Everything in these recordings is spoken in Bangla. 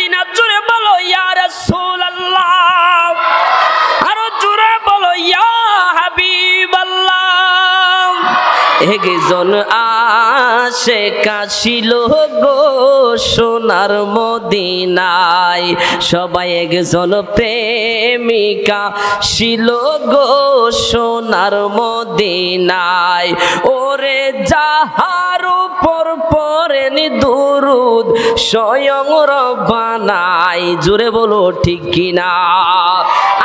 মদিনা, জোরে বলো ইয়া রাসূলুল্লাহ, আরো জোরে বলো ইয়া হাবিবাল্লাহ। একজন আশিক আসিল গো সোনার মদিনায়, সবাই একজন প্রেমিকা ছিল গো সোনার মদিনায়। ওরে যাহার উপর পড়েন দুরুদ স্বয়ং রব্বানাই, জোরে বলো ঠিক কিনা,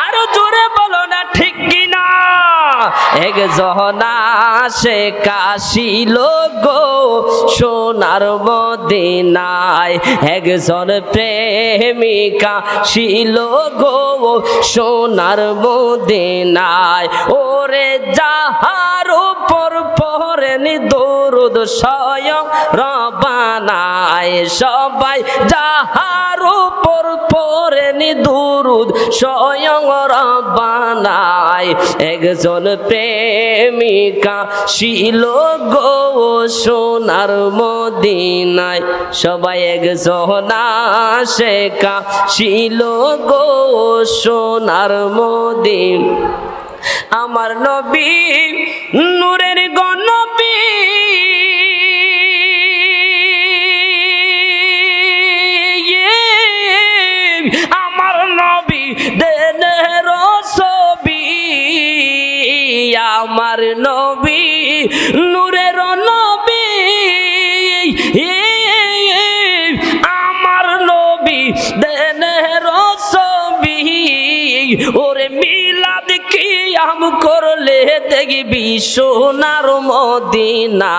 আরো জোরে বলো না ঠিক কিনা। একজন আশিক আসিল গো সোনার মদিনায়, একজন প্রেমিকা ছিল গো সোনার মদিনায়। ওরে যাহার উপর পড়েন দরুদ স্বয়ং রব্বানায়, সবাই যাহার উপর পড়েন দরুদ স্বয়ং রব্বানায়। একজন প্রেমিকা ছিল গো সোনার মদিনায়, সবাই একজন আশিক ছিল গো সোনার মদিনায়। আমার নবী নূরের গনবী, আমার নবী দেনের ছবি, আমার নবী নূরের নবী, আমার নবী দেনের ছবি। ওরে মিলাদ কিয়াম করলে দেখবি সোনার মদিনা,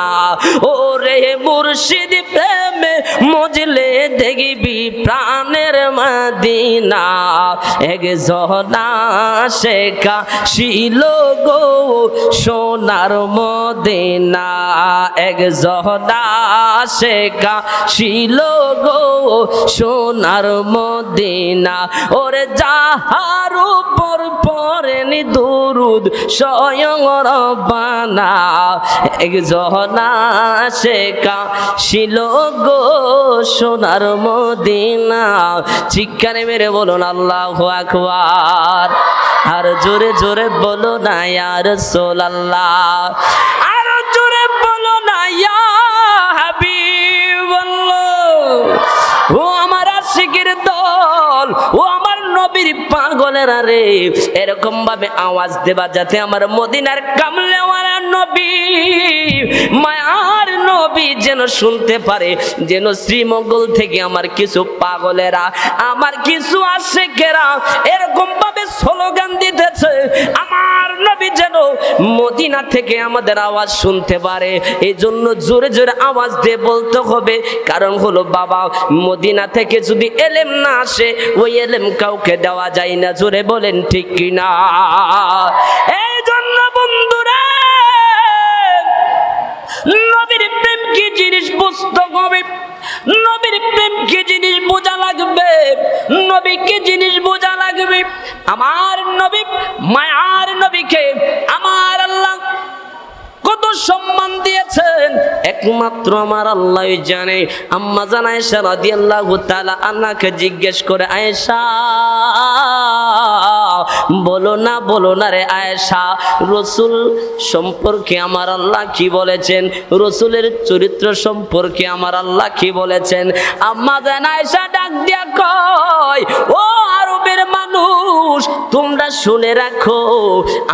ওরে মুর্শিদ প্রেমে মজলে দেখবি প্রাণের মদিনা। একজন আশিক ছিল গো সোনার মদিনা, একজন আশিক ছিল গো সোনার মদিনা। ওরে যাহার উপর পড়েন দুরুদ স্বয়ং রব্বানা, একজন আশিক ছিল গো সোনার মদিনা। চিৎকারে মেরে বলুন আল্লাহু আকবার, আর জোরে জোরে বলো না ইয়া রাসূলুল্লাহ, আর জোরে বলো না ইয়া হাবিবাল্লাহ। ও আমার আশিকের দল, ও আমার নবীর পাগলেরা রে, এরকম ভাবে আওয়াজ দেবা যাতে আমার মদিনার কামলেওয়ালা নবী, মায়ার নবী যেন শুনতে পারে, যেন শ্রীমঙ্গল থেকে আমার কিছু পাগলেরা, আমার কিছু আশিকেরা এরকম ভাবে স্লোগান দিতেছে, আমার নবী যেন মদিনা থেকে আমাদের আওয়াজ শুনতে পারে। এই জন্য জোরে জোরে আওয়াজ দিয়ে বলতে হবে, কারণ হলো বাবা মদিনা থেকে যদি এলেম না আসে, ওই এলেম কাউকে দেওয়া যায় না, জোরে বলেন ঠিক কিনা। এই জন্য বন্ধুরা নবীর প্রেম কি জিনিস বুঝতে হবে, নবীর প্রেম কি জিনিস বোঝা লাগবে, নবী কি জিনিস বোঝা লাগবে। আমার নবী, মায়ার নবীকে আমার আল্লাহ কত সম্মান দিয়েছেন একমাত্র আমার আল্লাহই জানে। আম্মা জান আয়েশা রাদিয়াল্লাহু তাআলা আনহাকে জিজ্ঞেস করে, আয়েশা বলো না রে আয়েশা, রাসূল সম্পর্কে আমার আল্লাহ কি বলেছেন, রাসূলের চরিত্র সম্পর্কে আমার আল্লাহ কি বলেছেন। আম্মা জান আয়েশা ডাক দিয়া কয়, ও আরবের মানুষ, তোমরা শুনে রাখো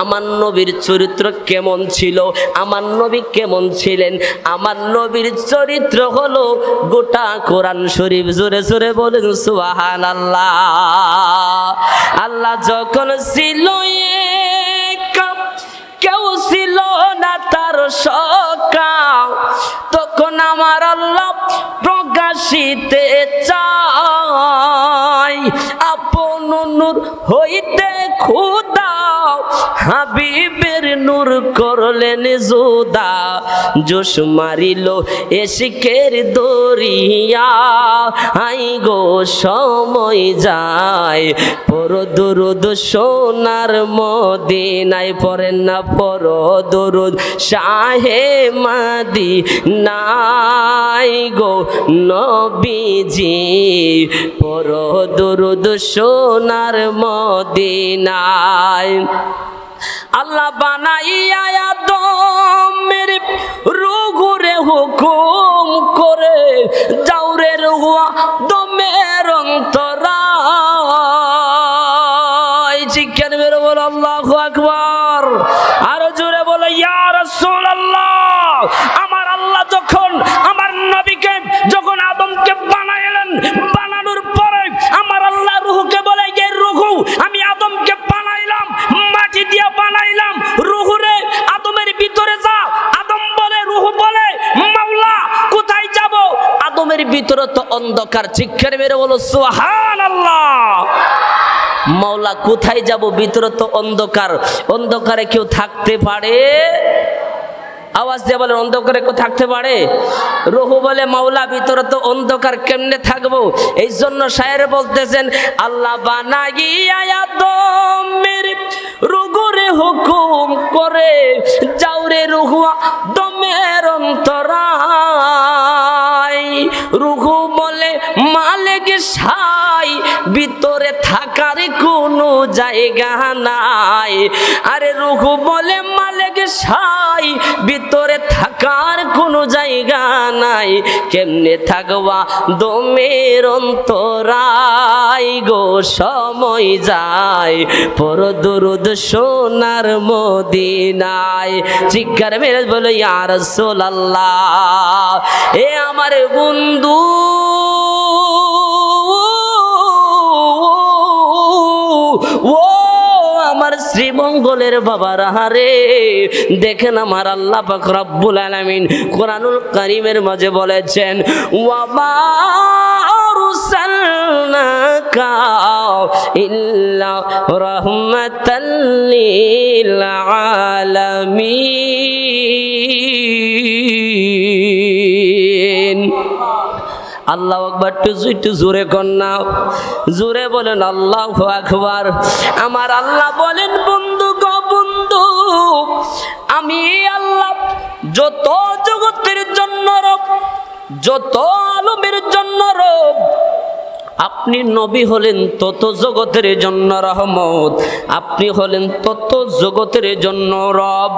আমার নবীর চরিত্র কেমন ছিল, আমার নবী কেমন ছিলেন। আমার নবীর চরিত্র হলো গোটা কোরআন শরীফ, জোরে জোরে বলেন সুবহানাল্লাহ। আল্লাহ যখন ছিল একা, কেউ ছিল না তার সখা, তখন আমার আল্লাহ প্রকাশিতে চায়, আপন নূর হইতে খোদা হাবিবের নূর করলেন জুদা, জোশ মারিল এশিকের দরিয়া। আই গো সময় যায়, পর দুরুদ সোনার মদিনায়, পড়েন না পর দুরুদ শাহে মদিনায় গো নবীজি, পর দুরুদ সোনার মদিনায়। আল্লাহ বানাইয়া আদমের রুগুরে হুকুম করে, যাওরে রুয়া দমের অন্তরায়। চিকেন বেরো বলো আল্লাহু আকবার, আরো জোরে বলো ইয়া রাসূলুল্লাহ। আমার আল্লাহ যখন আমার নবীকে যখন আদমকে বানাইলেন, বানানোর পরে আমার আল্লাহ রূহকে বলে, যে রূহ আমি আদমকে বানাইলাম, মাটি দিয়ে বানাইলাম, রূহরে আদমের ভিতরে যা। আদম বলে, রূহ বলে, মাওলা কোথায় যাব? আদমের ভিতরে তো অন্ধকার। চিৎকার মেরে বলো সুবহানাল্লাহ। মাওলা কোথায় যাব? ভিতরে তো অন্ধকার। অন্ধকারে কেউ থাকতে পারে? আওয়াজ দিয়ে বলেন, অন্ধকারে কেউ থাকতে পারে? রুহু বলে, মাওলা ভিতরে তো অন্ধকার, কেমনে থাকবো? এই জন্য শায়ের বলতেছেন, আল্লাহ বানাইয়া আদমের রুগুরে হুকুম করে, যাওরে রুহু দমের অন্তরায়। রুহু বলে, মালিক সাই ভিতরে থাকার কোনো জায়গা নাই। আরে রুহু বলে, মালিক সাই ভিতরে থাকার কোনো জায়গা নাই, কেমনে থাকবা দমের অন্তরায় গো সময় যায়, পর দুরুদ সোনার মদিনায়। চিৎকার মেরে বলো ইয়া রাসূলুল্লাহ। এ আমার বন্ধু, ও আমার শ্রীমঙ্গলের বাবারা রে, দেখেন আমার আল্লাহ পাক রব্বুল আলামিন কোরআনুল কারীমের মাঝে বলেছেন, ওয়া মা আরসালনাকা ইল্লা রাহমাতাল লিল আলামিন। আল্লাহু আকবার। একটু জোরে কন্যা, জোরে বলেন আল্লাহু আকবার। আমার আল্লাহ বলেন, বন্ধু গো বন্ধু, আমি আল্লাহ যত জগতের জন্য রব, যত আলমের জন্য রব। আপনি নবী হলেন তত জগতের জন্য রহমত, আপনি হলেন তত জগতের জন্য রব।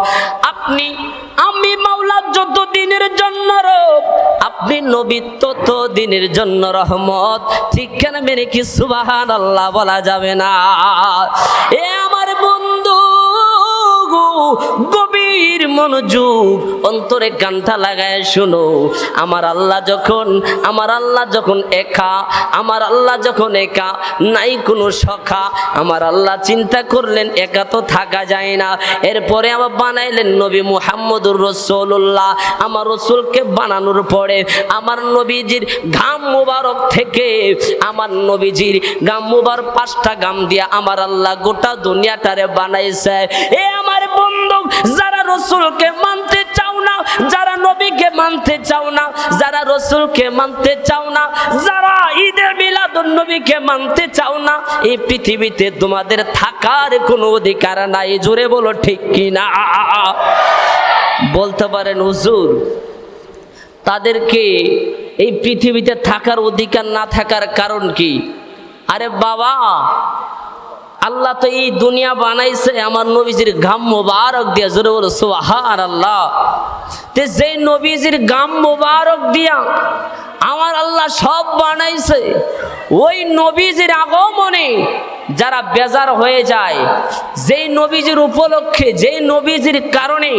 আমি মাওলা যত দিনের জন্য রব, আপনি নবী তত দিনের জন্য রহমত। ঠিক কেন মেরে কি সুবহানাল্লাহ বলা যাবে না? এ আমার বন্ধু, গভীর মনোযোগ অন্তরে কানটা লাগায় শুনো। আমার আল্লাহ যখন একা, আমার আল্লাহ যখন একা, নাই কোনো সখা। আমার আল্লাহ চিন্তা করলেন একা তো থাকা যায় না, এরপরে আবার বানাইলেন নবী মুহাম্মদুর রাসূলুল্লাহ। আমার রাসূলকে বানানোর পরে আমার নবীজির ঘাম মুবারক থেকে, আমার নবীজির ঘাম মুবারক 5টা ঘাম দিয়া আমার আল্লাহ গোটা দুনিয়াটারে বানাইছে। এ আমার বন্ধু, যারা রাসূলকে মানতে চাও না, যারা নবীকে মানতে চাও না, যারা রাসূলকে মানতে চাও না, যারা ঈদের মিলাদুন নবীকে মানতে চাও না, এই পৃথিবীতে তোমাদের থাকার কোনো অধিকার নাই। জোরে বলো ঠিক কি না? বলতে পারেন হুজুর, তাদেরকে এই পৃথিবীতে থাকার অধিকার না থাকার কারণ কি? আরে বাবা, আল্লাহ তো এই দুনিয়া বানাইছে আমার নবীজির ঘাম মুবারক দিয়া। জোরে বলো সুবহানাল্লাহ। তে যেই নবীজির ঘাম মুবারক দিয়া আমার আল্লাহ সব বানাইছে, ওই নবীজির আগমনে যারা বেজার হয়ে যায়, যেই নবীজির উপলক্ষে, যেই নবীজির কারণে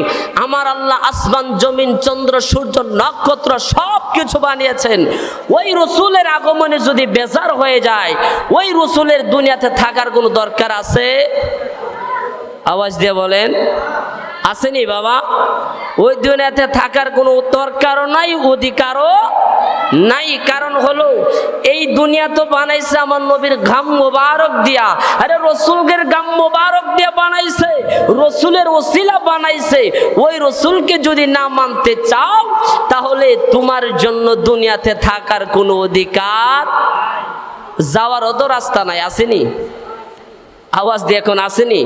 আমার আল্লাহ আসমান জমিন চন্দ্র সূর্য নক্ষত্র সব কিছু বানিয়েছেন, ওই রসুলের আগমনে যদি বেজার হয়ে যায়, ওই রসুলের দুনিয়াতে থাকার কোনো দরকার আছে? আওয়াজ দিয়ে বলেন, আসেনি বাবা? ওই দুনিয়াতে থাকার কোনো দরকারও নাই, অধিকারও নাই। কারণ হলো এই দুনিয়া তো বানাইছে আমার নবীর ঘাম মোবারক দিয়া। আরে রসুলের ঘাম মোবারক দিয়া বানাইছে, রসুলের ওসিলা বানাইছে। ওই রসুলকে যদি না মানতে চাও তাহলে তোমার জন্য দুনিয়াতে থাকার কোনো অধিকার, যাওয়ার অত রাস্তা নাই। আসেনি? আওয়াজ দিয়ে এখন আসেনি?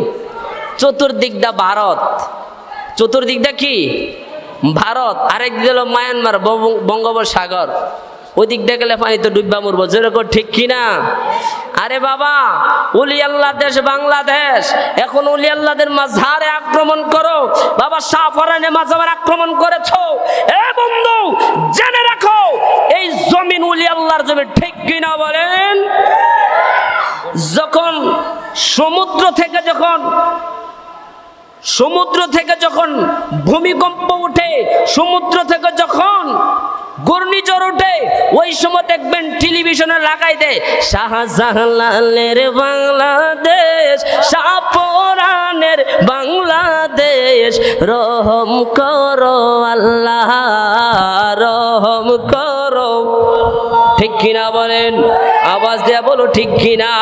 চতুর্দিকটা ভারত, চতুর্দিকটা কি ভারত, আরেক দিল মায়ানমার বঙ্গোপসাগর। ওই দিক দিয়ে গেলে পানি তো ডুববা মরবো, যেরকম ঠিক কিনা? আরে বাবা, উলি আল্লাহ দেশ বাংলাদেশ, এখন উলি আল্লাহদের মাঝারে আক্রমণ করো। বাবা শাহফরানে মাঝারে আক্রমণ করেছো, এ বন্ধু জেনে রাখো এই জমিন উলি আল্লাহর জমি, ঠিক কিনা বলেন? যখন সমুদ্র থেকে যখন ভূমিকম্প উঠে, সমুদ্র থেকে যখন ঘূর্ণিঝড় উঠে, ওই সময় দেখবেন টেলিভিশনে লাগাই দেয় শাহজালালের বাংলাদেশ, শাহপরানের বাংলাদেশ, রহম করো আল্লাহ, রহম করো। ঠিক কিনা বলেন? আওয়াজ দেয়া বলো ঠিক কিনা?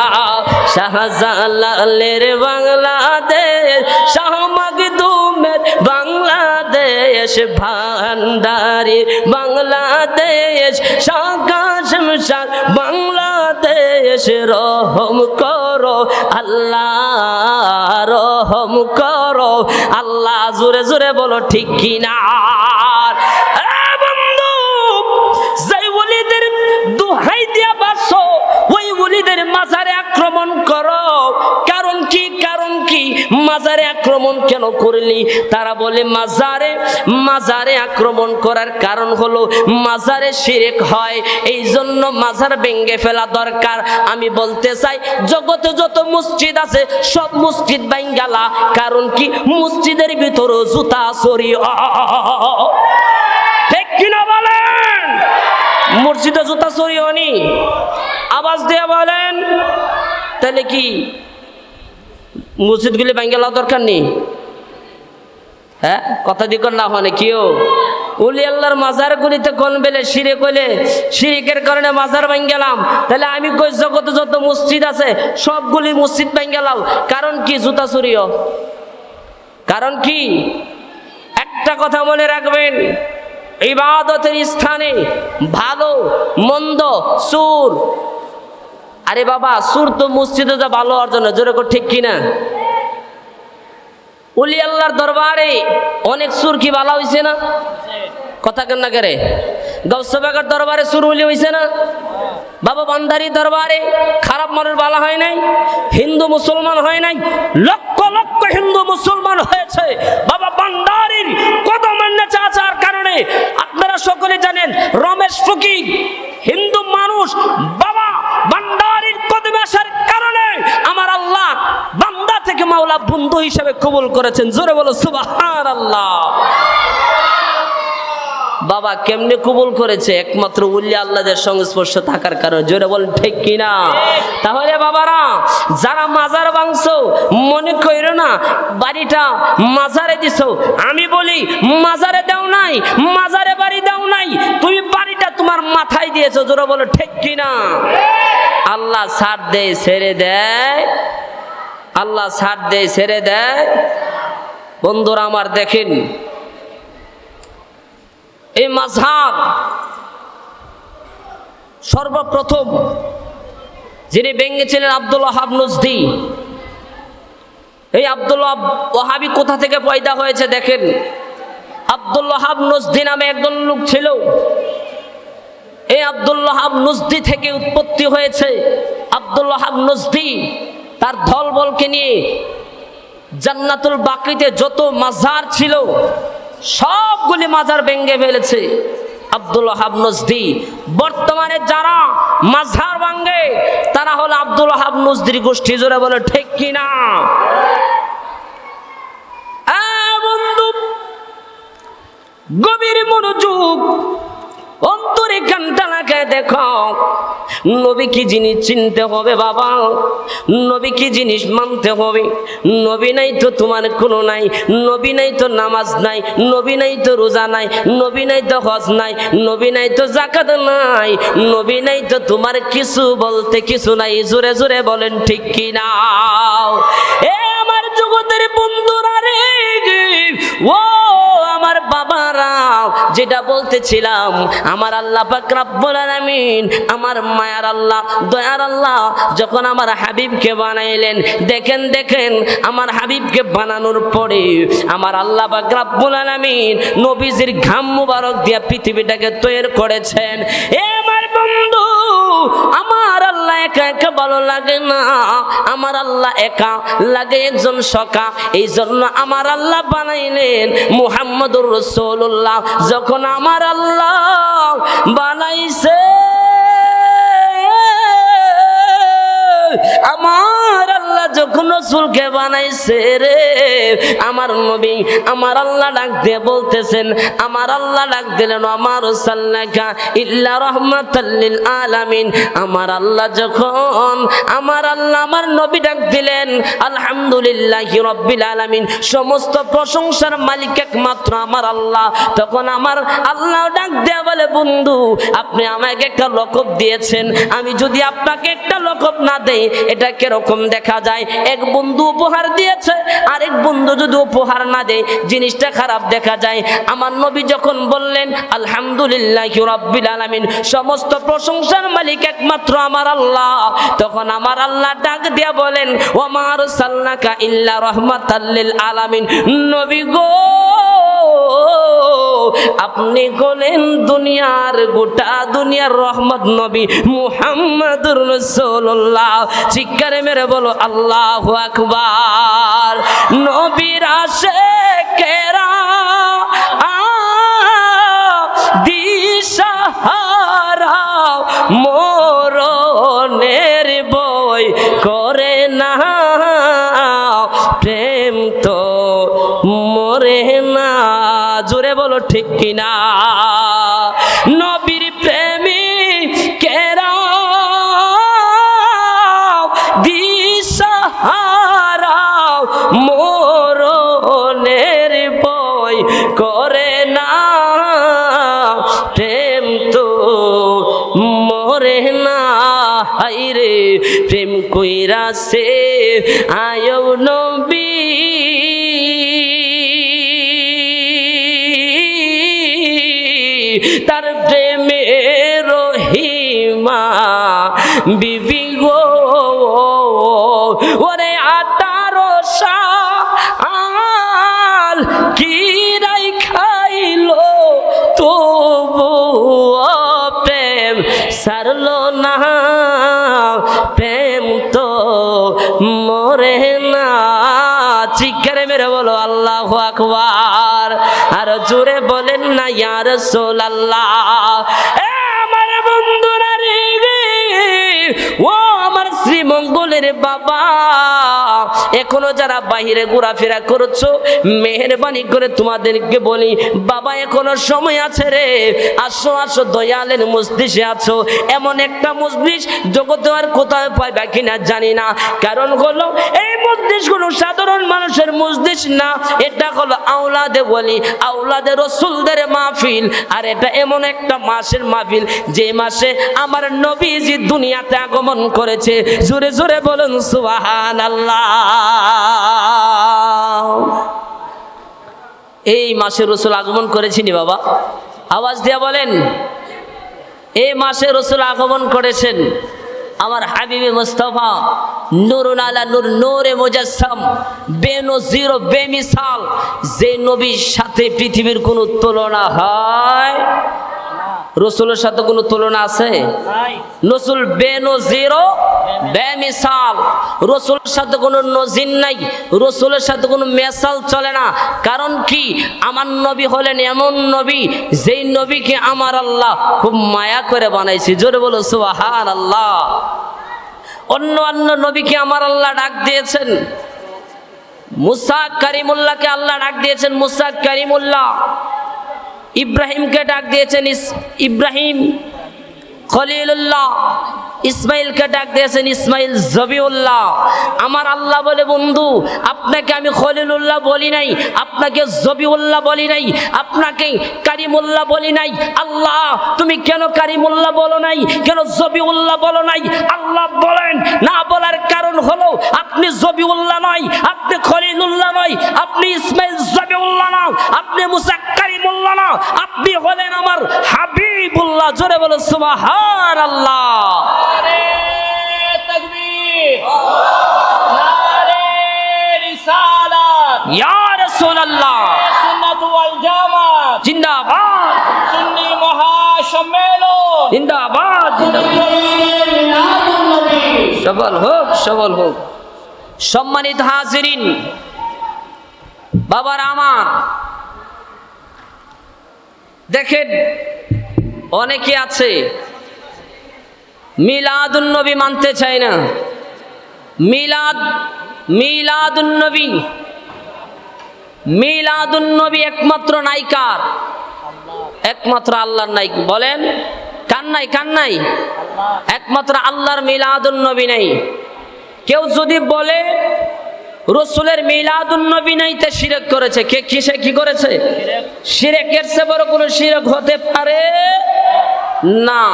শাহজালালের বাংলাদেশ, শাহ মাকদুমের বাংলাদেশ, ভান্ডারী বাংলাদেশ, শাহ কাশেম শাহ বাংলাদেশ, রহম করো আল্লাহ, রহম করো আল্লাহ। জোরে জোরে বলো ঠিক কিনা? দোহাই দিয়া বাসো, ওই ওলিদের মাজারে আক্রমণ করো। কারণ কি? কারণ কি? মাজারে আক্রমণ কেন করলি? তারা বলে মাজারে আক্রমণ করার কারণ হলো মাজারে শিরক হয়, এই জন্য মাজার ভেঙে ফেলা দরকার। আমি বলতে চাই জগতে যত মসজিদ আছে সব মসজিদ ভাঙ্গালা। কারণ কি? মসজিদের ভিতরে জুতা চুরি। ঠিক কিনা বলেন? মসজিদে জুতা চুরি হয়নি? আওয়াজ দিয়ে বলেন। তাহলে কি মসজিদগুলি ভাঙ্গেলা দরকার নেই? হ্যাঁ, কথা দিক না হয় কেউ উলি আল্লাহর মাজার গুলিতে কোন বেলে শিরিক হইলে শিরিকের কারণে মাজার ভাঙ্গেলাম, তাহলে আমি কই জগতে যত মসজিদ আছে সবগুলি মসজিদ ভাঙ্গেলাম। কারণ কি? জুতা চুরিও। কারণ কি? একটা কথা মনে রাখবেন, ইবাদতের স্থানে ভালো মন্দ সুর, আরে বাবা সুর তো মসজিদে যা ভালো অর্জন, যেরকম ঠিক কিনা? উলি আল্লাহর দরবারে অনেক সুর কি ভালো হয়েছে না? কথা কেন না করে? গৌসবাগের দরবারে সুর উলি হয়েছে না? বাবা বান্দারি দরবারে খারাপ মানুষ ভালো হয় নাই, হিন্দু মুসলমান হয় নাই, লক্ষ লক্ষ হিন্দু মুসলমান হয়েছে বাবা বান্দারির কদমের নিচে আসার কারণে। আপনারা সকলে জানেন রমেশ ফকির হিন্দু মানুষ, বাবা বান্দারির কদমে আসার কারণে আমার আল্লাহ বান্দা থেকে মাওলা বন্ধু হিসেবে কবুল করেছেন। জোরে বলো সুবহানাল্লাহ। বাবা কেমনে কবুল করেছে? একমাত্র উলি আল্লাহদের সংস্পর্শ থাকার কারণে। জোরে বলেন ঠিক কিনা? তাহলে বাবারা যারা মাজার ভাঙছো, মনে কইরো না বাড়িটা মাজারে দিছো। আমি বলি মাজারে দাও নাই, মাজারে বাড়ি দাও নাই, তুমি বাড়িটা তোমার মাথায় দিয়েছো। জোরে বলো ঠিক কিনা? আল্লাহ ছাড় দেয় ছেড়ে দেয়, আল্লাহ ছাড় দেয় ছেড়ে দেয়। বন্ধুরা আমার দেখেন, এই মাযহাব সর্বপ্রথম যিনি ভেঙেছিলেন আব্দুল ওয়াহাব নজদি। এই আব্দুল ওয়াহাবি কোথা থেকে পয়দা হয়েছে দেখেন। আব্দুল ওয়াহাব নজদি নামে একজন লোক ছিল। এই আব্দুল ওয়াহাব নজদি থেকে উৎপত্তি হয়েছে। আব্দুল ওয়াহাব নজদি তার দলবলকে নিয়ে জান্নাতুল বাকিতে যত মাজার ছিল সবগুলি মাজার ভেঙে ফেলেছে আব্দুল ওয়াহাব নজদি। বর্তমানে যারা মাজার ভাঙে তারা হলো আব্দুল ওয়াহাব নজদির গোষ্ঠী। জোরে বলে ঠিক কিনা? বন্ধু গভীর মনোযোগ, অন্তরে কান টানা তাকায় দেখো নবী কি জিনিস চিনতে হবে বাবা, নবী কি জিনিস মানতে হবে। নবী নাই তো তোমার কোনো নাই, নবী নাই তো নামাজ নাই, নবী নাই তো রোজা নাই, নবী নাই তো হজ নাই, নবী নাই তো যাকাত নাই, নবী নাই তো তোমার কিছু বলতে কিছু নাই। জোরে জোরে বলেন ঠিক কি না? এ আমার জগতের বন্ধুরা রে, ও আমার বাবারা, যেটা বলতেছিলাম, আমার আল্লাহ পাক রব্বুল আলামিন, আমার মায়ার আল্লাহ, দয়ার আল্লাহ যখন আমার হাবিবকে বানাইলেন, দেখেন দেখেন আমার হাবিবকে বানানোর পরে আমার আল্লাহ পাক রব্বুল আলামিন নবীজির ঘাম মুবারক দিয়া পৃথিবীটাকে তৈরি করেছেন। এ আমার বন্ধু, আমার আল্লাহ একা একা ভালো লাগে না, আমার আল্লাহ একা লাগে একজন সখা। এই জন্য আমার আল্লাহ বানাইলেন মুহাম্মদুর রাসূলুল্লাহ। যখন আমার আল্লাহ বানাইছে, আমার আল্লাহ যখন রাসূলকে বানাইছে রে, আমার নবী, আমার আল্লাহ ডাক দিয়ে বলতেছেন, আমার আল্লাহ ডাক দিলেন আমার সাল্লাকা ইল্লা রাহমাতাল লিল আলামিন। আমার আল্লাহ যখন আমার আল্লাহ আমার নবী ডাক দিলেন আলহামদুলিল্লাহি রাব্বিল আলামিন, সমস্ত প্রশংসার মালিক একমাত্র আমার আল্লাহ, তখন আমার আল্লাহ ডাক দিয়ে বলে, বন্ধু আপনি আমাকে একটা লকব দিয়েছেন, আমি যদি আপনাকে একটা লকব না দেই এটা কিরকম দেখা যায়? এক বন্ধু উপহার দিয়েছে, আরেক বন্ধু যদি উপহার না দেয় জিনিসটা খারাপ দেখা যায়। আমার নবী যখন বললেন আলহামদুলিল্লাহি রাব্বিল আলামিন, সমস্ত প্রশংসার মালিক একমাত্র আমার আল্লাহ, তখন আমার আল্লাহ ডাক দিয়া বলেন ওয়া আরসালনাকা ইল্লা রাহমাতাল লিল আলামিন। নবী গো, আপনি হলেন দুনিয়ার, গোটা দুনিয়ার রহমত নবী মুহাম্মদুর রাসূলুল্লাহ। চিৎকারে মেরে বলো আল্লাহু আকবার। নবীর আশিকেরা দিশাহারা মরণের বই করে না, প্রেম তো মরে না। জোরে বলো ঠিক কিনা? নবীর প্রেমিকেরা দিশাহারা মরণের বই করে না, প্রেম তো মরে না। হায়রে প্রেম কইরা সে আয়ো নবী, তার প্রেমে রহিমা বিবি গো, ওরে 18 সাল কি রাই খাইলো তবু প্রেম সারলো না, প্রেম তো মরে না। চিৎকারে মেরে বলো আল্লাহু আকবার। আর জোরে বলেন না ইয়া রাসূলুল্লাহ। আমার বন্ধুরা রে, ও আমার শ্রীমঙ্গলের বাবা, এখনো যারা বাহিরে ঘোরাফেরা করছো, মেহেরবানি করে তোমাদেরকে বলি বাবা, এখনো সময় আছে রে। আসো আসো, দয়ালের মজলিসে আছো। এমন একটা মজলিস জগতে আর কোথায় পাইবা কিনা জানি না। কারণ হলো এই মজলিস কোনো সাধারণ মানুষের মজলিস না, এটা হলো আওলাদে ওলি, আওলাদে রাসূলদের মাহফিল। আর এটা এমন একটা মাসের মাহফিল যে মাসে আমার নবীজি দুনিয়াতে আগমন করেছে। জোরে জোরে বলুন সুবহানাল্লাহ। এই মাসে রাসূল আগমন করেছিনি বাবা? আওয়াজ দিয়া বলেন, এই মাসে রাসূল আগমন করেছেন। আমার হাবিবে মুস্তাফা নূরুন আলা নূর, নূরে মুজাসসাম, বেনজির বেমিসাল, যে নবীর সাথে পৃথিবীর কোনো তুলনা হয়? রসুলের সাথে কোনো তুলনা আছে? রসুল বেনজির বেমিসাল, রসুলের সাথে কোনো নজির নাই, রসুলের সাথে কোনো মেসাল চলে না। কারণ কি? আমার নবী হলেন এমন নবী, যেই নবীকে আমার আল্লাহ খুব মায়া করে বানাইছে। জোরে বলো সুবহানাল্লাহ। অন্য অন্য নবীকে আমার আল্লাহ ডাক দিয়েছেন। মুসা কারিমুল্লাহকে আল্লাহ ডাক দিয়েছেন মুসা কারিমুল্লাহ। ইব্রাহিমকে ডাক দিয়েছেন ইব্রাহিম। খলিলুল্লাহ ইসমাইলকে ডাক দিয়েছেন ইসমাইল জবিউল্লাহ। আমার আল্লাহ বলে বন্ধু আপনাকে আমি খলিলুল্লাহ বলি নাই, আপনাকে জবিউল্লাহ বলি নাই, আপনাকে কারিমুল্লাহ বলি নাই। আল্লাহ তুমি কেন কারিমুল্লাহ বলো নাই, কেন জবিউল্লাহ বলো নাই? আল্লাহ বলেন না বলার কারণ হলো আপনি জবিউল্লাহ নয়, আপনি খলিলুল্লাহ নয়, আপনি ইসমাইল জবিউল্লাহ না, আপনি মুসা কারিমুল্লাহ না, আপনি হলেন আমার হাবিবুল্লাহ। জোরে বলো সুবহানাল্লাহ। নারে তাকবীর, নারে রিসালাত, ইয়া রাসূলুল্লাহ, সুন্নাত ওয়াল জামাত জিন্দাবাদ, সুন্নি মহাসম্মেলন জিন্দাবাদ, সবল হোক, সবল হোক। সম্মানিত হাজিরিন, বাবার আমার, দেখেন অনেকে আছে মিলাদুন্নবী মানতে চায় না। মিলাদুন্নবী একমাত্র নায়িকার, একমাত্র আল্লাহর নাই। বলেন কার নাই? কার নাই? একমাত্র আল্লাহর মিলাদুন্নবী নাই। কেউ যদি বলে রসুলের মিলাদুন্নবী নাই তে শিরক করেছে। কে কিসে কি করেছে? শিরকের চেয়ে বড় কোনো শিরক হতে পারে না।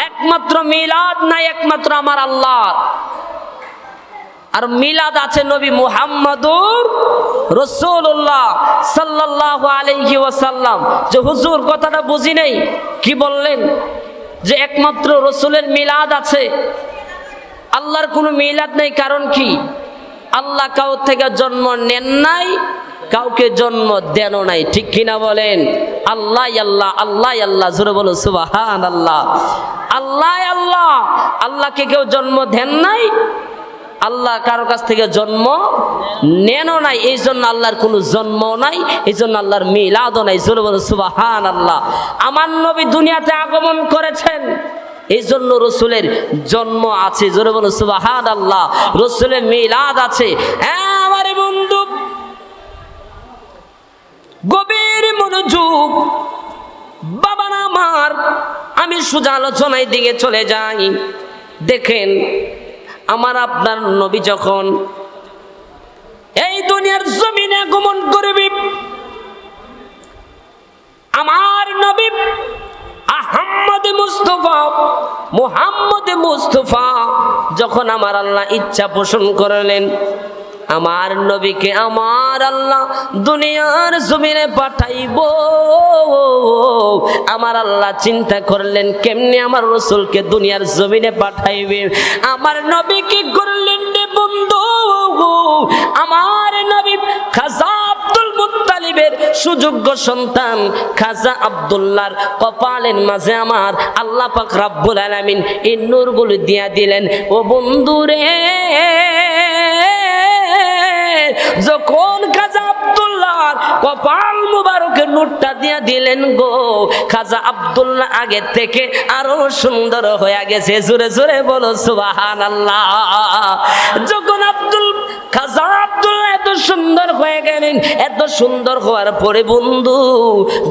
একমাত্র মিলাদ নাই, একমাত্র আমার আল্লাহ। আর মিলাদ আছে নবী মুহাম্মদুর রাসূলুল্লাহ সাল্লাল্লাহু আলাইহি ওয়াসাল্লাম। যে হুজুর কথাটা বুঝি নাই, কি বললেন? যে একমাত্র রসুলের মিলাদ আছে, আল্লাহর কোনো মিলাদ নেই। কারণ কি? আল্লাহ কাউ থেকে জন্ম নেন নাই, কাউকে জন্ম দেন নাই। ঠিক কিনা বলেন? আল্লাহ আল্লাহ, আল্লাহ আল্লাহ। জোরে বলো সুবহানাল্লাহ। আল্লাহ আল্লাহ, আল্লাহকে কেউ জন্ম দেন নাই, আল্লাহ কারো কাছ থেকে জন্ম নেনও নাই। এই জন্য আল্লাহর কোনো জন্ম নাই, এই জন্য আল্লাহর মিলাদও নাই। জোরে বলো সুবহানাল্লাহ। আমার নবী দুনিয়াতে আগমন করেছেন, এই জন্য রসুলের জন্ম আছে। জোরে বলো সুবহানাল্লাহ। রসুলের মিলাদ আছে। হ্যাঁ আমার বন্ধু, গভীর মনোযোগ বাবা আমার, আমি সোজা আলোচনায় দিকে চলে যাই। দেখেন আমার আপনার নবী যখন এই দুনিয়ার জমিনে আগমন করবে, আমার নবী আহমদ মুস্তফা মুহাম্মদ মুস্তফা যখন আমার আল্লাহ ইচ্ছা পোষণ করলেন, আমার নবীকে আমার আল্লাহ দুনিয়ার জমিনে পাঠাইব। আমার আল্লাহ চিন্তা করলেন কেমনে আমার রসুলকে দুনিয়ার জমিনে পাঠাইবে। আমার নবী কি করলেন রে বন্ধু? আমার নবী খাজা আব্দুল মুত্তালিবের সুযোগ্য সন্তান খাজা আব্দুল্লাহর কপালের মাঝে আমার আল্লাহ পাক রব্বুল আলামিন এই নূরগুলো দিয়া দিলেন। ও বন্ধু রে, যখন খাজা আব্দুল্লাহর কপাল মুবারকের নূরটা দিয়া দিলেন গো, খাজা আব্দুল্লাহ আগে থেকে আরো সুন্দর হয়ে গেছে। জোরে জোরে বলো সুবহানাল্লাহ। যখন খাজা আব্দুল্লাহ এত সুন্দর হয়ে গেলেন, এত সুন্দর হওয়ার পরে বন্ধু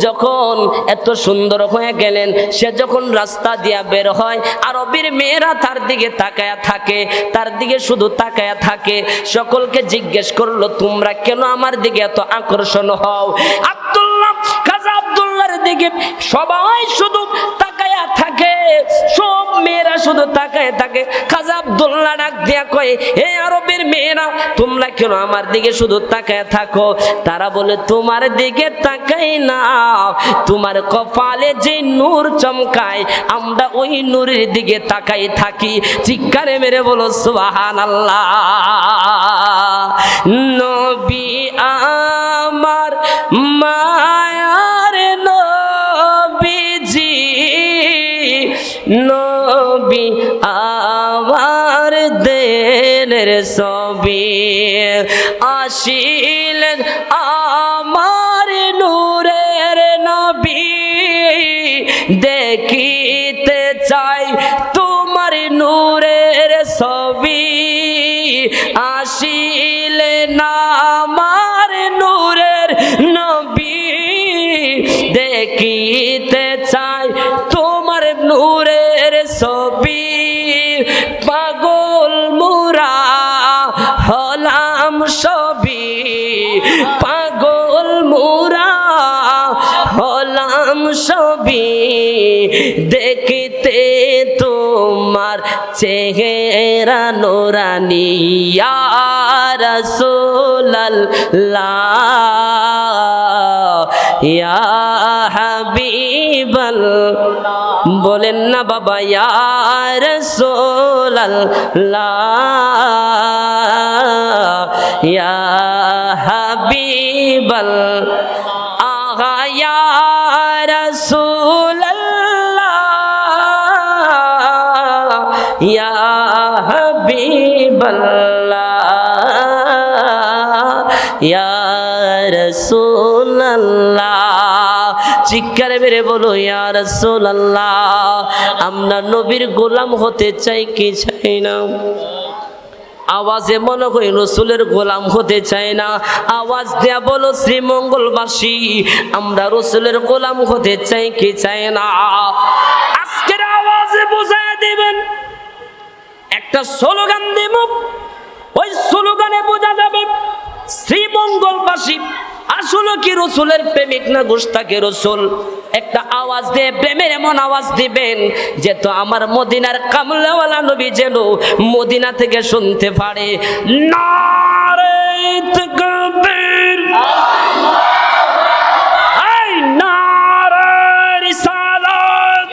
যখন এত সুন্দর হয়ে গেলেন, সে যখন রাস্তা দিয়া বের হয় আরবের মেয়েরা তার দিকে তাকায়া থাকে, তার দিকে শুধু তাকায়া থাকে। সকলকে জিজ্ঞেস করলো তোমরা কেন আমার দিকে এত আকর্ষণ হও? আব্দুল্লাহ খাজা আব্দুল্লাহর দিকে সবাই শুধু তাকায়া থাকে, সব মেয়েরা শুধু তাকায় থাকে। খাজা আব্দুল্লাহ ডাক দিয়া কয়, হে আরবের মেয়েরা তোমরা কেন আমার দিকে শুধু তাকায় থাকো? তারা বলে তোমার দিকে তাকাই না, তোমার কপালে যে নূর চমকায় আমরা ওই নূরের দিকে তাকাই থাকি। চিৎকারে মেরে বলো সুবহানাল্লাহ। নবী আমার মায়ার নবীজি, নবী আমার দেনের ছবি, আসিলেন আমার নূরের নবী, দেখিতে চাই তোমার নূরের ছবি, আসিলেন আমার নূরের নবী, দেখিতে চাই তোমার নূরের ছবি পাগল মোরা হলাম সবই পাগল মোরা হলাম সবই দেখতে তোমার চেহারা নোরানি ইয়া রাসূলুল্লাহ ইয়া হাবিবাল্লাহ বলেন না বাবা ইয়া রাসূলুল্লাহ ইয়া হাবিবাল্লাহ আহা ইয়া রাসূলুল্লাহ ইয়া হাবিবাল্লাহ ইয়া রাসূলুল্লাহ চিৎকারে মেরে বলো ইয়া রাসূলুল্লাহ আমরা নবীর গোলাম হতে চাই কি চাই না আওয়াজে মনে করি রসুলের গোলাম হতে চাই না আওয়াজ দেয়া বলো শ্রীমঙ্গলবাসী আমরা রসুলের গোলাম হতে চাই কি চাই না আজকের আওয়াজে বুঝায় দিবেন একটা স্লোগান দেব ওই স্লোগানে বোঝা যাবে শ্রীমঙ্গলবাসী আসলে কি রসুলের প্রেমিক না গোস্তাকে রসুল একটা আওয়াজ দিয়ে প্রেমের এমন আওয়াজ দিবেন যে তো আমার মদিনার কামলাওয়ালা নবী যেন মদিনা থেকে শুনতে পারে নারে তাকবীর এই নারে রিসালাত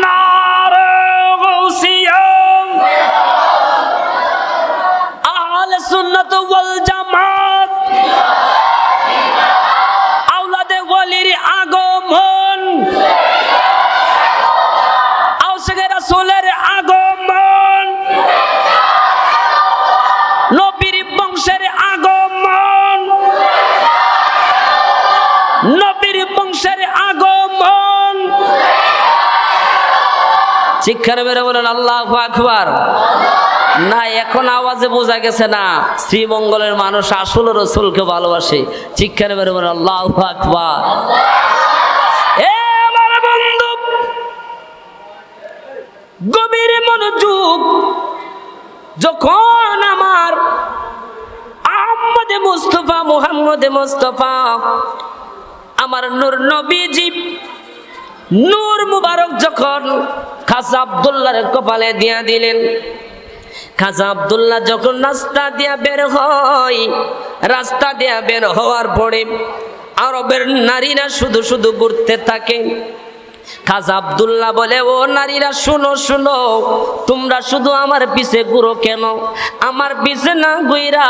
নারে গাউসিয়া আহলে সুন্নাত ওয়াল জামাত আওলাদে ওয়ালির আগমন আওসাকে রাসূলের আগমন নবীর বংশের আগমন নবীর বংশের আগমন শিক্ষার বেরে বলেন আল্লাহু আকবার না এখন আওয়াজে বোঝা গেছে না শ্রীমঙ্গলের মানুষ আসলে রসুলকে ভালোবাসে চিৎকার মেরে বলেন আল্লাহু আকবার এ আমার বন্ধু গভীর মনোযোগ যখন আমার আহমদে মুস্তাফা মুহাম্মদে মুস্তাফা আমার নূর নবীজি নূর মুবারক যখন খাজা আব্দুল্লাহর কপালে দিয়া দিলেন খাজা আব্দুল্লাহ যখন রাস্তা দিয়া বের হয় রাস্তা দিয়া বের হওয়ার পরে আরবের নারীরা শুধু শুধু ঘুরতে থাকে খাজা আব্দুল্লাহ বলে ও নারীরা শুনো শুনো তোমরা শুধু আমার পিছে ঘুরো কেন আমার পিছে না ঘুইরা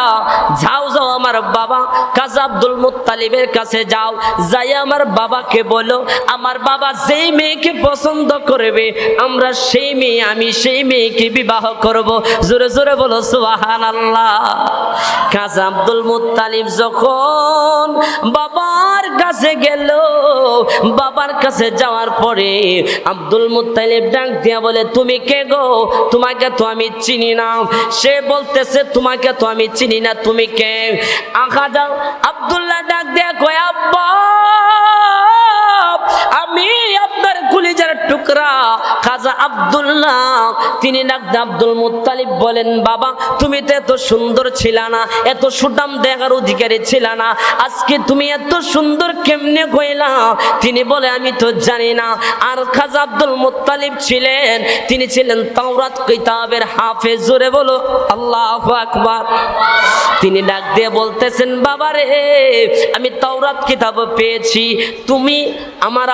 যাও যাও আমার বাবা খাজা আব্দুল মুত্তালিবের কাছে যাও যাই আমার বাবাকে বলো আমার বাবা যেই মেয়েকে পছন্দ করবে আমরা সেই মেয়ে আমি সেই মেয়েকে বিবাহ করব জোরে জোরে বলো সুবহানাল্লাহ খাজা আব্দুল মুত্তালিব যখন বাবার কাছে গেল বাবার কাছে যাওয়ার পরে আব্দুল মুত্তালিব ডাক দিয়া বলে তুমি কে গো তোমাকে তো আমি চিনি না সে বলতেছে তোমাকে তো আমি চিনি না তুমি কে খাজা আব্দুল্লাহ ডাক দিয়া কয় আব্বা আমি আপনার কলিজার টুকরা খাজা আব্দুল্লাহ তিনি ডাক দিয়ে আব্দুল মুত্তালিব বলেন বাবা তুমি তো এত সুন্দর ছিলা না এত সুঠাম দেখার অধিকারী ছিলা না আজকে তুমি এত সুন্দর কেমনে কইলা তিনি বলে আমি তো জানি না আর খাজা আব্দুল মুত্তালিব ছিলেন তিনি ছিলেন তাওরাত কিতাবের হাফেজ জোরে বলো আল্লাহু আকবার তিনি ডাক দিয়ে বলতেছেন বাবা রে আমি তাওরাত কিতাব পেয়েছি তুমি আমার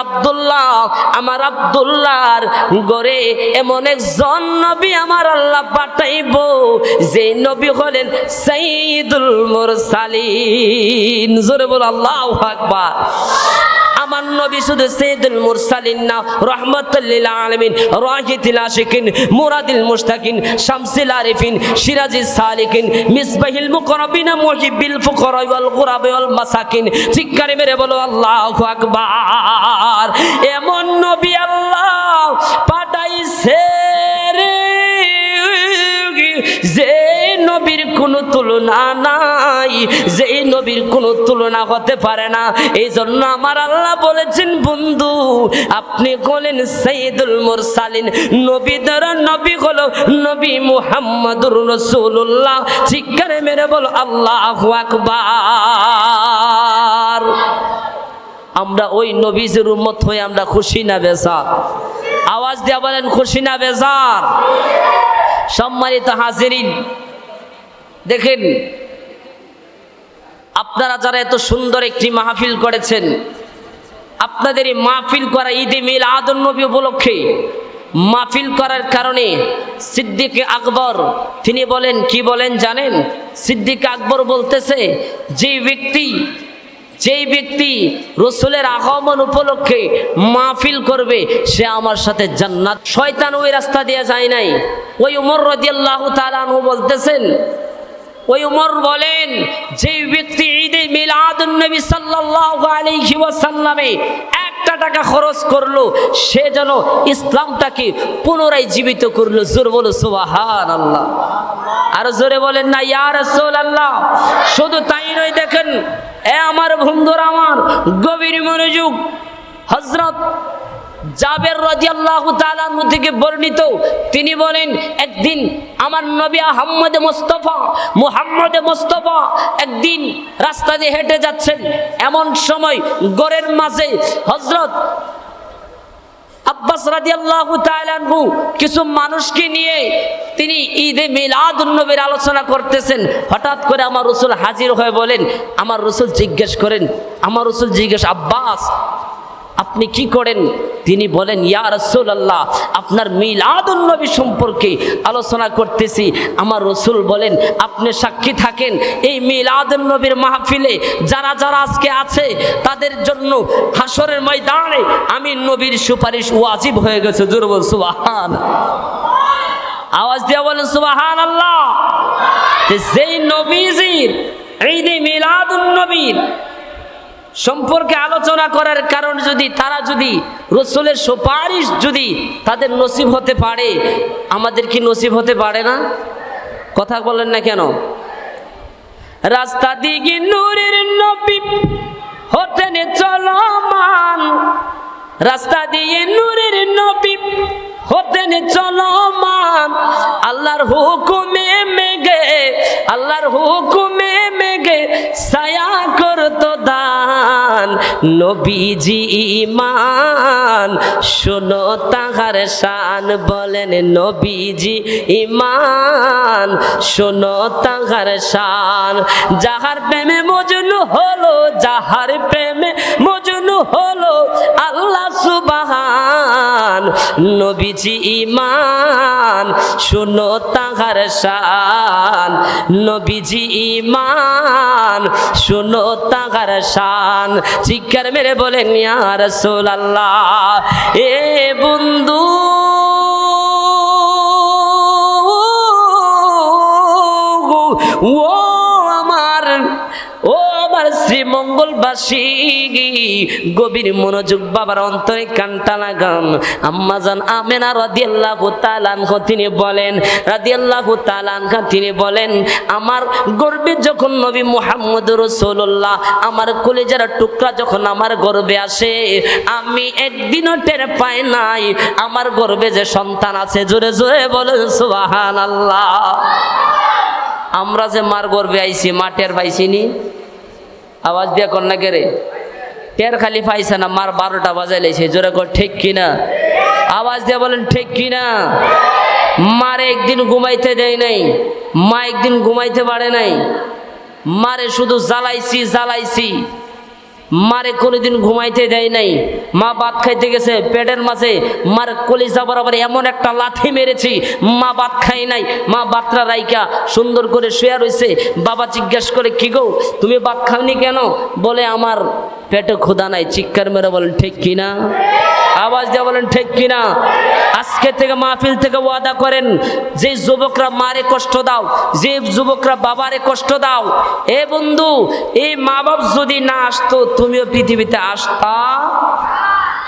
আব্দুল্লাহর ঘরে এমন একজন নবী আমার আল্লাহ পাঠাইবো যে নবী হলেন সাইয়্যিদুল মুরসালিন জোরে বলো আল্লাহু আকবার আমার নবী শুধু সাইয়্যিদুল মুরসালিন না রাহমাতুল লিল আলামিন রাহিতুল আশিকিন মুরাদিল মুশতাকিন শামসুল আরিফিন সিরাজিস সালিকিন মিসবাহিল মুকররবিন মুহিব্বিল ফুকরা ওয়াল গুরাবা ওয়াল মাসাকিন চিৎকারে মেরে বলো আল্লাহু আকবার এমন নবী আল্লাহ পাঠাইছে রে যে নবীর কোনো তুলনা নাই, যেই নবীর কোনো তুলনা হতে পারে না। এই জন্য আমার আল্লাহ বলেছেন, বন্ধু আপনি বলেন সাইয়্যিদুল মুরসালিন, নবীদের নবী হলো নবী মুহাম্মদুর রাসূলুল্লাহ। চিৎকারে মেরে বল আল্লাহু আকবার। আমরা ওই নবীর উম্মত হয়ে আমরা খুশি না বেজার? আওয়াজ দিয়া বলেন খুশি না বেজার? সম্মানিত হাজিরিন, দেখেন আপনারা যারা এত সুন্দর একটি মাহফিল করেছেন, আপনাদের এই মাহফিল করা ঈদে মিলাদুন নবী উপলক্ষে মাহফিল করার কারণে সিদ্দিক আকবর তিনি বলেন, কি বলেন জানেন? সিদ্দিক আকবর বলতেছে, যেই ব্যক্তি রসুলের আগমন উপলক্ষে মাহফিল করবে সে আমার সাথে জান্নাত। শয়তান ওই রাস্তা দিয়ে যায় নাই। ওই উমর রাদিয়াল্লাহু তাআলা আনহু বলতেছেন, ওই উমর বলেন, যে ব্যক্তি ঈদে মিলাদুন নবী সাল্লাল্লাহু আলাইহি ওয়াসাল্লামে একটা টাকা খরচ করলো, সে যেন ইসলামটাকে পুনরায় জীবিত করলো। জোরে বলো সুবহানাল্লাহ। আর জোরে বলেন না ইয়া রাসূলুল্লাহ। শুধু তাই নয়, দেখেন এ আমার বন্ধুরা, আমার গভীর মনোযোগ, হযরত জাবের রাদিয়াল্লাহু তাআলা আনহু থেকে বর্ণিত, তিনি বলেন, একদিন আমার নবী মুহাম্মদ মুস্তাফা একদিন রাস্তা দিয়ে হেঁটে যাচ্ছেন। এমন সময় গরের মাঝে হযরত আব্বাস রাদিয়াল্লাহু তাআলা আনহু কিছু মানুষকে নিয়ে তিনি ঈদে মিলাদুন নবীর আলোচনা করতেছেন। হঠাৎ করে আমার রাসূল হাজির হয়ে বলেন, আমার রাসূল জিজ্ঞেস করেন, আব্বাস আপনি কি করেন? তিনি বলেন, ইয়া রাসূলুল্লাহ, আপনার মিলাদুন নবী সম্পর্কে আলোচনা করতেছি। আমার রাসূল বলেন, আপনি সাক্ষী থাকেন, এই মিলাদুন নবীর মাহফিলে যারা যারা আজকে আছে তাদের জন্য হাসরের ময়দানে আমি নবীর সুপারিশ ওয়াজিব হয়ে গেছে। জোরে বল সুবহানাল্লাহ। আওয়াজ দিয়ে বলেন সুবহানাল্লাহ। যেই নবীজির ঈদে মিলাদুন নবীর সম্পর্কে আলোচনা করার কারণ যদি তারা যদি রাসূলের সুপারিশ যদি তাদের নসিব হতে পারে, আমাদের কি নসিব হতে পারে না? কথা বলেন না কেন? রাস্তা দিকে নূরের নবী হতেন চলমান, রাস্তা দিয়ে নূরের নবী হতেন চলমান, আল্লাহর হুকুমে মেঘে, আল্লাহর হুকুমে মেঘে ছায়া করতো দান। নবীজি ঈমান শোনো তাহার শান, বলেন নবীজি ঈমান শোনো তাহার শান। যাহার প্রেমে মজনু হলো, যাহার প্রেমে মজনু হলো আল্লাহ সুবহান। নবীজি ঈমান শোনো তাহার শান, নবীজি ঈমান শোনো তাহার শান। চিৎকার মেরে বলেন ইয়া রাসূলুল্লাহ। এ বন্ধু ও আমার শ্রীমঙ্গলবাসী, গভীর মনোযোগ, বাবার অন্তরে কানটা লাগান। আম্মাজান আমেনা রাদিয়াল্লাহু তাআলা আনহা তিনি বলেন, আমার গর্বে যখন নবী মুহাম্মদ রাসূলুল্লাহ আমার কলিজার টুকরা যখন আমার গর্বে আসে, আমি একদিনও টের পাই নাই আমার গর্বে যে সন্তান আছে। জোরে জোরে বলেন সুবহানাল্লাহ। আমরা যে মার গর্বে আইছি, মা টের পাইছিনি? আওয়াজ দিয়া কন্যা কে টের খালি পাইছে না, মার 12টা বাজাই লাইছে। জোরে কর ঠিক কিনা? আওয়াজ দিয়া বলেন ঠিক কিনা? মারে একদিন ঘুমাইতে দেয় নাই, মা একদিন ঘুমাইতে পারে নাই, মারে শুধু জ্বালাইছি, মারে কোনোদিন ঘুমাইতে দেয় নাই। মা ভাত খাইতে গেছে, পেটের মাঝে মার কলিজা বরাবর এমন একটা লাথি মেরেছি, মা ভাত খাই নাই। মা ভাতটা রাইকা সুন্দর করে শুয়ে রয়েছে। বাবা জিজ্ঞেস করে, কি গো তুমি ভাত খাওনি কেন? বলে আমার পেটে ক্ষুধা নাই। চিৎকার মেরে বলেন ঠিক কিনা? আওয়াজ দিয়ে বলেন ঠিক কিনা? আজকে থেকে মাহফিল থেকে ওয়াদা করেন, যে যুবকরা মারে কষ্ট দাও, যে যুবকরা বাবারে কষ্ট দাও, এ বন্ধু এই মা বাপ যদি না আসতো তুমিও পৃথিবীতে আসতা,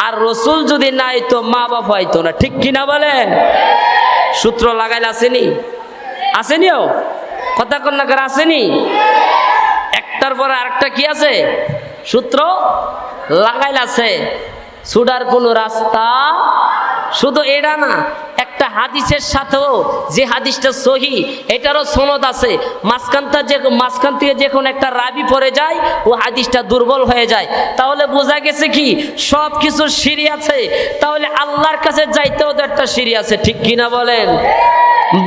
আর রাসূল যদি নাই তো মা বাপ হয়তো না। ঠিক কিনা বলেন? সূত্র লাগাইলে আসেনি? কথা কন্যাকার আসেনি? একটার পর আরেকটা কি আছে? সূত্র লাগাইল আছে। ছুটার কোনো রাস্তা শুধু এটা না, একটা হাদিসের সাথেও যে হাদিসটা সহি এটারও সনদ আছে, মাঝখান থেকে যে কোনো একটা রাবি পড়ে যায় ও হাদিসটা দুর্বল হয়ে যায়। তাহলে বোঝা গেছে কি সব কিছুর সিঁড়ি আছে, তাহলে আল্লাহর কাছে যাইতেও তো একটা সিঁড়ি আছে, ঠিক কিনা বলেন?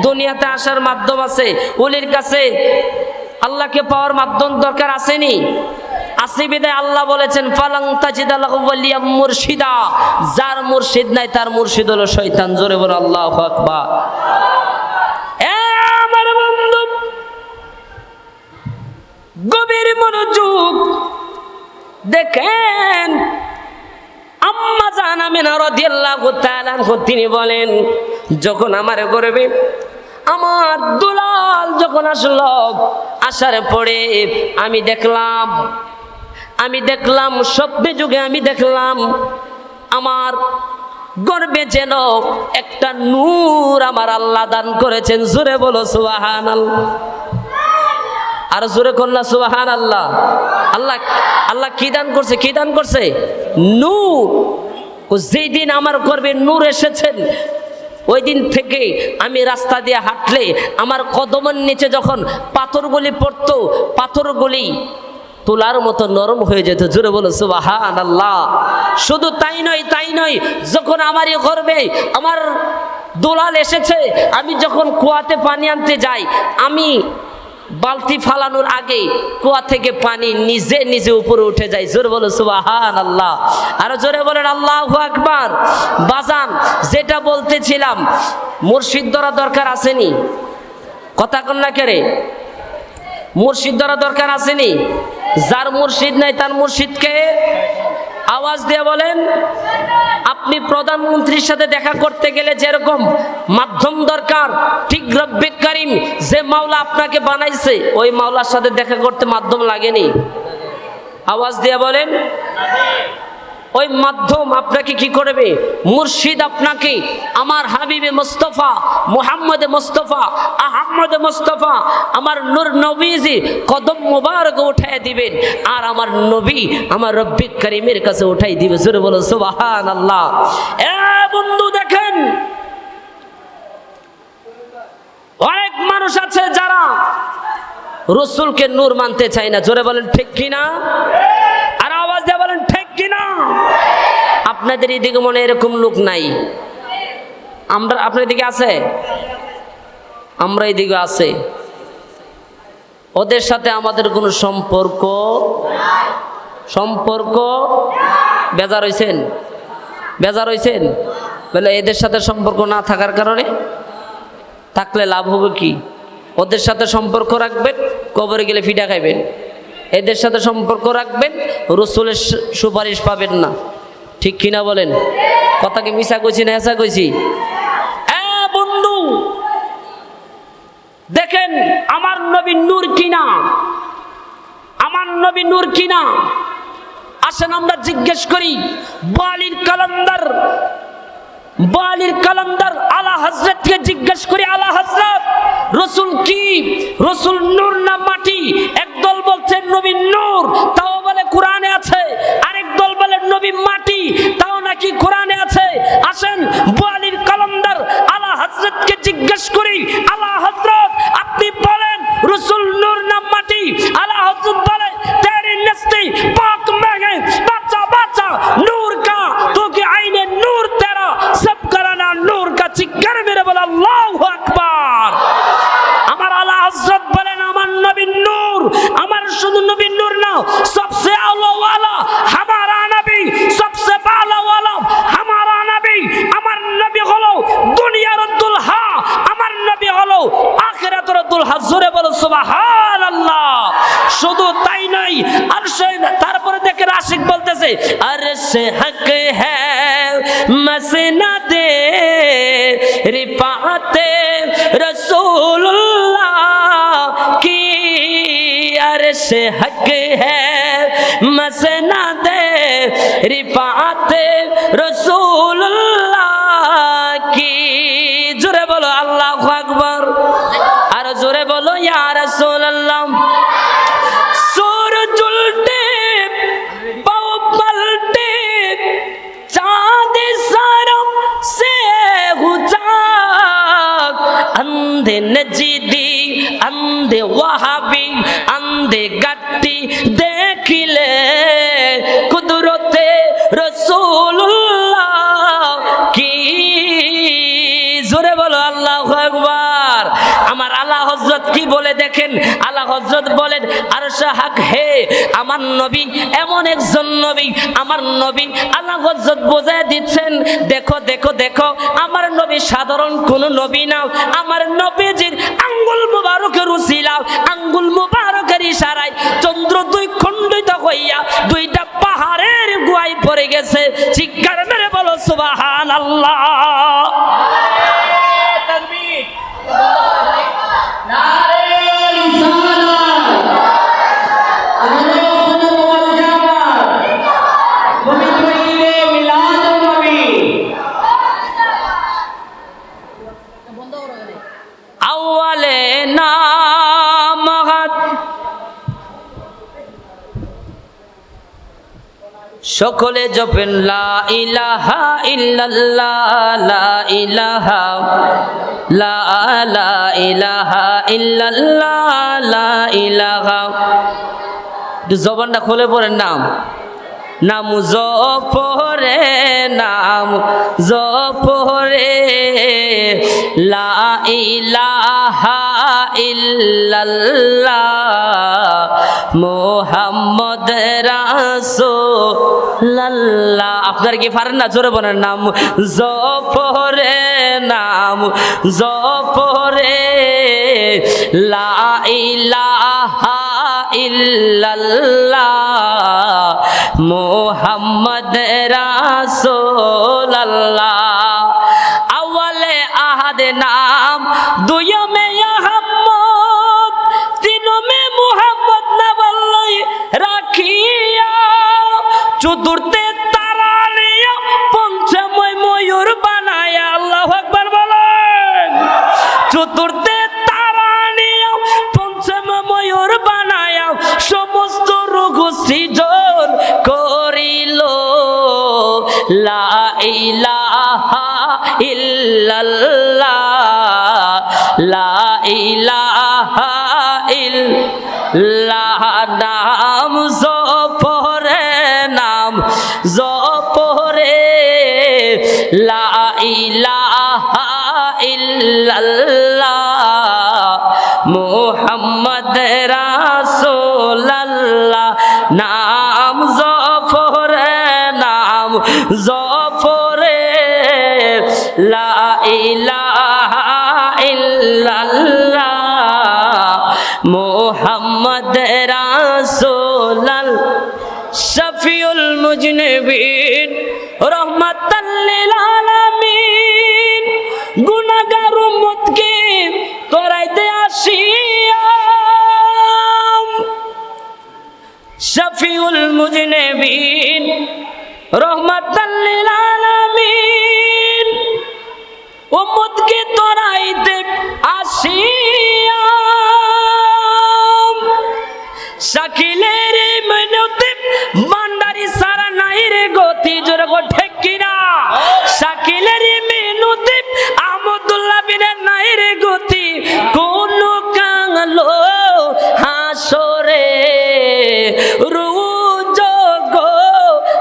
দুনিয়াতে আসার মাধ্যম আছে, ওলির কাছে আল্লাহকে পাওয়ার মাধ্যম দরকার আসেনি? আসিবিদায় আল্লাহ বলেছেন ফালাং তাজিদা লাহু ওয়ালিয়াম মুরশিদা, যার মুর্শিদ নাই তার মুর্শিদ হলো শয়তান। জোরে বলো আল্লাহু আকবার। আমার বন্ধু গভীর মনোযোগ দেখেন, আম্মা জান আমিনা রাদিয়াল্লাহু তাআলা তিনি বলেন যখন আমার গর্ভে আমার দুলাল যখন আসলো, আসার পরে আমি দেখলাম স্বপ্নে যুগে আমি দেখলাম আমার গর্ভে যেন একটা নূর আমার আল্লাহ দান করেছেন। জোরে বলো সুবহানাল্লাহ। আর জোরে কন্যা সুবহানাল্লাহ। আল্লাহ কি দান করছে? কি দান করছে? নূর। যেই দিন আমার গর্ভে নূর এসেছেন ওই দিন থেকে আমি রাস্তা দিয়ে হাঁটলে আমার কদমের নিচে যখন পাথরগুলি পড়তো, পাথরগুলি তোলার মতো নরম হয়ে যেত। জোরে বলো সুবহানাল্লাহ। শুধু তাই নয়, যখন আমার এই গর্ভে আমার দুলাল এসেছে, আমি যখন কুয়াতে পানি আনতে যাই, আমি বালতি ফালানোর আগে কুয়া থেকে পানি নিজে উপরে উঠে যায়। জোরে বলো সুবহানাল্লাহ। আর জোরে বলেন আল্লাহু আকবার। বাজান যেটা বলতেছিলাম, মুর্শিদ ধরা দরকার আসেনি? কথা কন না কেরে? মুর্শিদ ধরা দরকার আসেনি? যার মুর্শিদ নাই তার মুর্শিদকে আওয়াজ দিয়ে বলেন। আপনি প্রধানমন্ত্রীর সাথে দেখা করতে গেলে যেরকম মাধ্যম দরকার, ঠিক রব্বে কারিম যে মাওলা আপনাকে বানাইছে ওই মাওলার সাথে দেখা করতে মাধ্যম লাগেনি? আওয়াজ দিয়ে বলেন। ওই মাধ্যম আপনাকে কি করবে? মুর্শিদ আপনাকে আমার হাবিবে মুস্তাফা মুহাম্মদে মুস্তাফা আহমদে মুস্তাফা আমার নূর নবীজি কদম মুবারক উঠায় দিবেন, আর আমার নবী আমার রব্বে কারিমের কাছে উঠাই দিবে। জোরে বলো সুবহানাল্লাহ। এ বন্ধু দেখেন, অনেক মানুষ আছে যারা রাসূলকে নূর মানতে চায় না। জোরে বলেন ঠিক কিনা? আর আওয়াজ দিয়ে বলেন ঠিক কিনা? আপনাদের এদিকে মনে এরকম লোক নাই? আপনার এদিকে আছে? আমরা এদিকে আছে। ওদের সাথে আমাদের কোনো সম্পর্ক বেজার হইছেন বলে এদের সাথে সম্পর্ক না থাকার কারণে? থাকলে লাভ হবে কি? ওদের সাথে সম্পর্ক রাখবেন, কবরে গেলে ফিটা খাইবেন। এদের সাথে সম্পর্ক রাখবেন, রাসূলের সুপারিশ পাবেন না। ঠিক কিনা বলেন? কথা কি মিছা কইছি না এসা কইছি? বন্ধু দেখেন, আমার নবী নূর কিনা? আমার নবী নূর কিনা? আসেন আমরা জিজ্ঞেস করি বালির কালান্দার আলা হযরতকে জিজ্ঞেস করি, আলা হযরত রাসূল কি? রাসূল নূর না মাটি? একদল বলছে নবী নূর, তাও বলে কোরআনে আছে। আরেক দল বলে নবী মাটি, তাও নাকি কোরআনে আছে। আসেন বালির কালান্দার আলা হযরতকে জিজ্ঞেস করি, আলা হযরত আপনি বলেন রাসূল নূর না মাটি? আলা হযরত বলে তেরি নস্তি পাক মেঘে বাচ্চা নূর কা তো কি আইনে নূর তেরা সব कराना नूर का चिक्कर मेरे बोला अल्लाहु আকবার। আমার আলা হযরত বলেন আমার নবী নূর, আমার শুধু নবী নূর না, सबसे आला वाला हमारा नबी, सबसे बाला वाला हमारा नबी। আমার নবী হলো দুনিয়ার দুলহা, আমার নবী হলো আখিরাতের দুলহা। জোরে বলো সুবহানাল্লাহ। শুধু তাই নয়, আরশে তারপরে দেখে আশিক বলতেছে আরশে হক হ্যায় মসনদ रिफाते रसूलुल्लाह की अर्श हक है मसनद रिफाते रसूलुल्लाह की। जोरे बोलो अल्लाहु আকবার। আর জোরে বলো ইয়া রাসূলুল্লাহ सूरज उल्टे पाँव पलटे चाँद सारों से हुजाक अंधे नजीदी अंधे वहाबी अंधे गट्टी देख ले कुदरते रसूलुल्लाह की जोरे बोलो अल्लाहु আকবার আমার আলা হযরত কি বলে দেখেন আলা হযরত বলেন আরশে হক হে আমার নবী এমন একজন নবী আমার নবী আলা হযরত বোঝায় দিচ্ছেন দেখো দেখো দেখো আমার নবী সাধারণ কোন নবী না আমার নবীজির আঙ্গুল মুবারকের উসিলা আঙ্গুল মুবারকের ইশারায় চন্দ্র দুই খণ্ডিত হইয়া দুইটা পাহাড়ের গুহায় পড়ে গেছে চিৎকার মেরে বলো সুবহানাল্লাহ तकबीर नारे আউয়ালে নামাত সকলে জপেন লা ইলাহা ইল্লাল্লাহ লা ইলাহা লা ইলাহা ইল্লাল্লাহ লা ইলাহা জবানটা খুলে পড়েন নাম নাম জপরে নাম জপরে লা ইলাহা ইল্লাল্লাহ মুহাম্মদ রাসূলুল্লাহ আপনারা কি পারেন না জোরে বলেন নাম জপরে নাম জপরে লা ইলাহা ইল্লাল্লাহ মুহাম্মদ রাসূলুল্লাহ আওয়ালে আহাদ নাম দুইয়ে মে আহমদ তিনো মে মুহাম্মদ না বললাই রাখিয়া চতুর্থে তারা নিয়া পঞ্চমে ময়ূর বানায়া আল্লাহু আকবার বলেন চতুর্থে তারা নিয়া পঞ্চমে ময়ূর বানায়া সমস্ত রোগ সৃজন করিল লা ইলাহা ইল্লাল্লাহ লা ইলাহা ইল্লাল্লাহ নাম জপরে নাম জপরে লা ইলাহা ইল্লাল্লাহ মুহাম্মদ রাসূলুল্লাহ নাম জপরে নাম জপরে লা ইলাহা ইল্লাল্লাহ মুহাম্মদ রাসূলুল্লাহ শফিউল মুজনিবিন রহমাতাল লিল আলামিন গুনাহগার উম্মতকে করাইতে আসিয়া শফিউল মুজনিবিন রহমাতাল লিল আলামিন উম্মতকে তরাইতে আসিয়া শাকিলের মিনতে ভান্ডারি সারা নাই রে গতি জোরে গো ঠিক কিনা শাকিলের মিনতে আহমদুল্লাহ বিনের নাই রে গতি কোন কাঙলো হাসরে রুজগ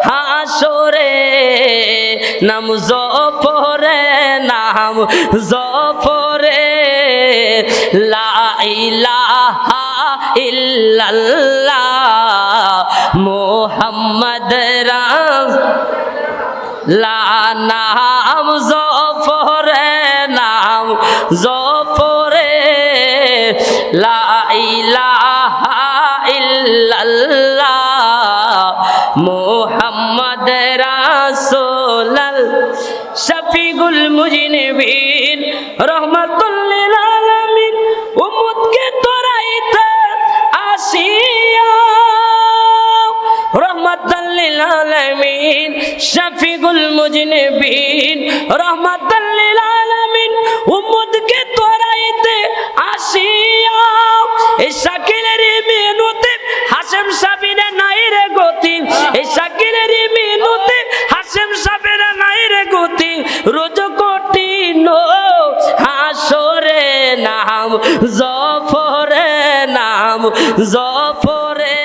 হাসরে নাম জপরে নাম জপরে লা ইলাহা ইল্লাল্লাহ মুহাম্মদ রাসূলুল্লাহ নাম জপরে নাম জপরে লা ইলাহা ইল্লাল্লাহ মুহাম্মদ রাসূলুল্লাহ শফিউল মুজনিবিন রহমাতুল লিল আলামিন উম্মতকে তরাইতে আসিয়া রহমাতুল লিল আলামিন শফিউল মুজনিবিন রহমাতুল লিল আলামিন উম্মতকে তরাইতে আসিয়া জফরে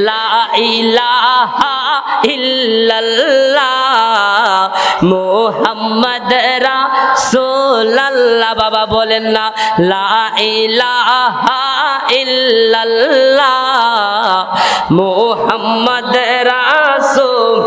লা ইলাহা ইল্লাল্লাহ মুহাম্মদ রাসূলুল্লাহ। বাবা বলেন না লা ইলাহা ইল্লাল্লাহ মুহাম্মদ রাসূল